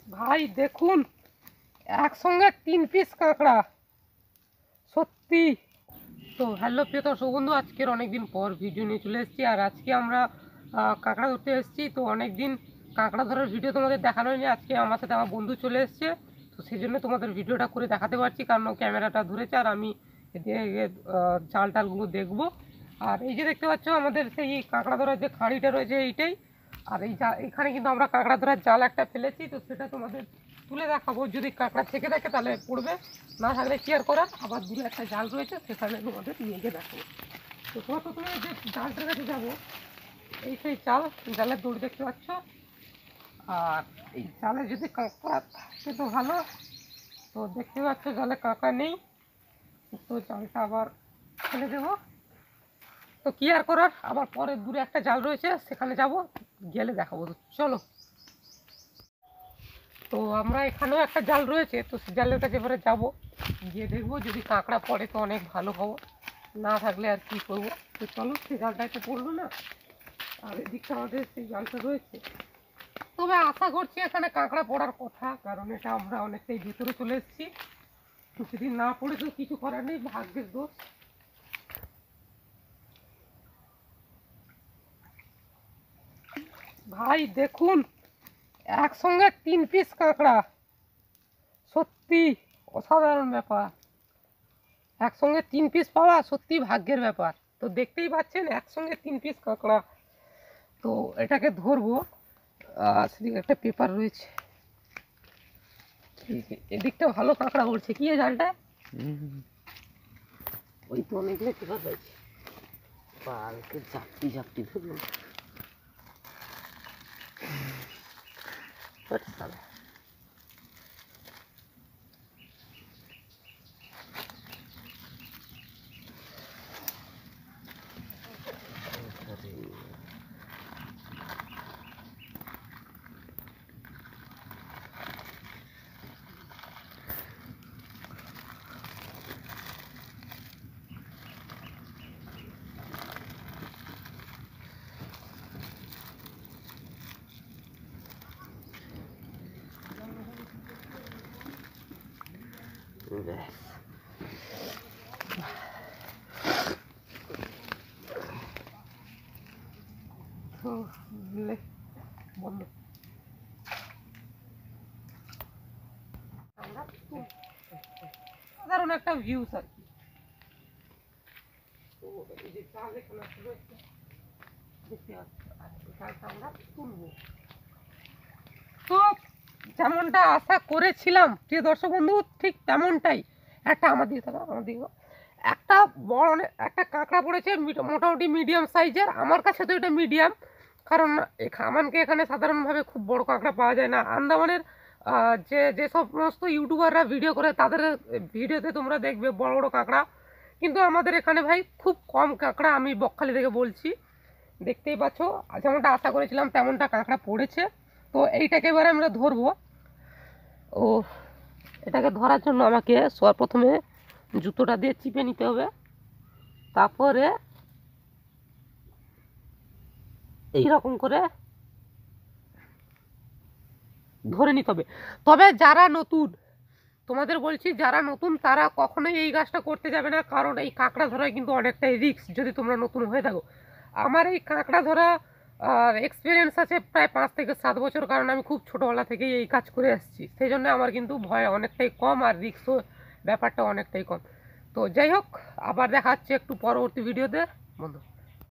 ভাই দেখুন, একসঙ্গে 3 পিস কাঁকড়া। সত্যি তো হ্যালো প্রিয় দর্শক বন্ধু, আজকের অনেকদিন পর ভিডিও নিয়ে চলে এসেছি। আর আজকে আমরা কাঁকড়া ধরতে এসেছি। তো অনেকদিন কাঁকড়া ধরার ভিডিও তোমাদের দেখানো হয়নি। আজকে আমার সাথে আমার বন্ধু চলে এসেছে, তো সেই জন্য তোমাদের ভিডিওটা করে দেখাতে পারছি, কারণ ক্যামেরাটা ধরেছে আর আমি এদিকে জাল টালগুলো দেখবো। আর এই যে দেখতে পাচ্ছ আমাদের সেই কাঁকড়া ধরার যে খাঁড়িটা রয়েছে এইটাই। আর এইখানে কিন্তু আমরা কাঁকড়া ধরার জাল একটা ফেলেছি, তো সেটা তোমাদের তুলে দেখাবো। যদি কাঁকড়া থেকে থাকে তাহলে পড়বে, না থাকলে কি আর করার। আবার দূরে একটা জাল রয়েছে, সেখানে তোমাদের নিয়ে গিয়ে দেখাবো। তো তোমার প্রথমে যে জালটার কাছে যাবো, এই সেই জালের দড়ি দেখতে পাচ্ছ। আর এই জালে যদি কাঁকড়া থাকে তো ভালো। তো দেখতে পাচ্ছ জালে কাঁকড়া নেই, তো জালটা আবার ফেলে দেবো। তো কি আর করার, আবার পরে দূরে একটা জাল রয়েছে, সেখানে যাব, গেলে দেখাবো। তো চলো। তো আমরা এখানেও একটা জাল রয়েছে, তো সেই জালের কাছে এবারে যাবো, গিয়ে দেখবো যদি কাঁকড়া পড়ে তো অনেক ভালো খবর, না থাকলে আর কি করবো। তো চলো, সেই জালটা তো পড়লো না, আর এদিকটা আমাদের সেই জালটা রয়েছে। তবে আশা করছি এখানে কাঁকড়া পড়ার কথা, কারণ এটা আমরা অনেকটাই ভিতরে চলে এসেছি। তো সেদিন না পড়ে তো কিছু করার নেই, ভাগ্যের দোষ। ভাই দেখুন, একসঙ্গে 3 পিস কাঁকড়া। সত্যি অসাধারণ ব্যাপার, একসঙ্গে 3 পিস পাওয়া সত্যি ভাগ্যের ব্যাপার। তো দেখতেই পাচ্ছেন একসঙ্গে 3 পিস কাঁকড়া। তো এটাকে ধরবো। সেদিকে একটা পেপার রয়েছে, এদিকটা ভালো কাঁকড়া পড়ছে। কি জালটা ওই তো অনেকগুলো পেপার রয়েছে, পালকে ঝাপটি ঝাপটি ধরলাম। বন্ধ। সাধারণ একটা ভিউস আর কি। তো এই যে চাল এখানে রয়েছে, দেখতে পাচ্ছ, আর এই চালটা আমরা তুলবো। তো যেমনটা আশা করেছিলাম প্রিয় দর্শক বন্ধু, ঠিক তেমনটাই একটা আমার দিকে থাকা আমার দিকে একটা বড় একটা কাঁকড়া পড়েছে, মোটামুটি মিডিয়াম সাইজের। আমার কাছে তো এটা মিডিয়াম, কারণ আমানকে এখানে সাধারণভাবে খুব বড় কাঁকড়া পাওয়া যায় না। আন্দামানের যে সমস্ত ইউটিউবাররা ভিডিও করে তাদের ভিডিওতে তোমরা দেখবে বড় বড় কাঁকড়া, কিন্তু আমাদের এখানে ভাই খুব কম কাঁকড়া। আমি বকখালি থেকে বলছি, দেখতেই পাচ্ছ যেমনটা আশা করেছিলাম তেমনটা কাঁকড়া পড়েছে। তো এইটাকে এবারে আমরা ধরবো। ও এটাকে ধরার জন্য আমাকে সর্বপ্রথমে জুতোটা দিয়ে চিপে নিতে হবে, তারপরে এইরকম করে ধরে নিতে হবে। তবে যারা নতুন, তোমাদের বলছি যারা নতুন তারা কখনোই এই কাজটা করতে যাবে না, কারণ এই কাঁকড়া ধরায় কিন্তু অনেকটাই রিস্ক যদি তোমরা নতুন হয়ে থাকো। আমার এই কাঁকড়া ধরা এক্সপিরিয়েন্স আছে প্রায় 5 থেকে 7 বছর, কারণ আমি খুব ছোটোবেলা থেকেই এই কাজ করে আসছি। সেই জন্য আমার কিন্তু ভয় অনেকটাই কম, আর রিস্কও ব্যাপারটা অনেকটাই কম। তো যাই হোক, আবার দেখা হচ্ছে একটু পরবর্তী ভিডিওতে বন্ধু।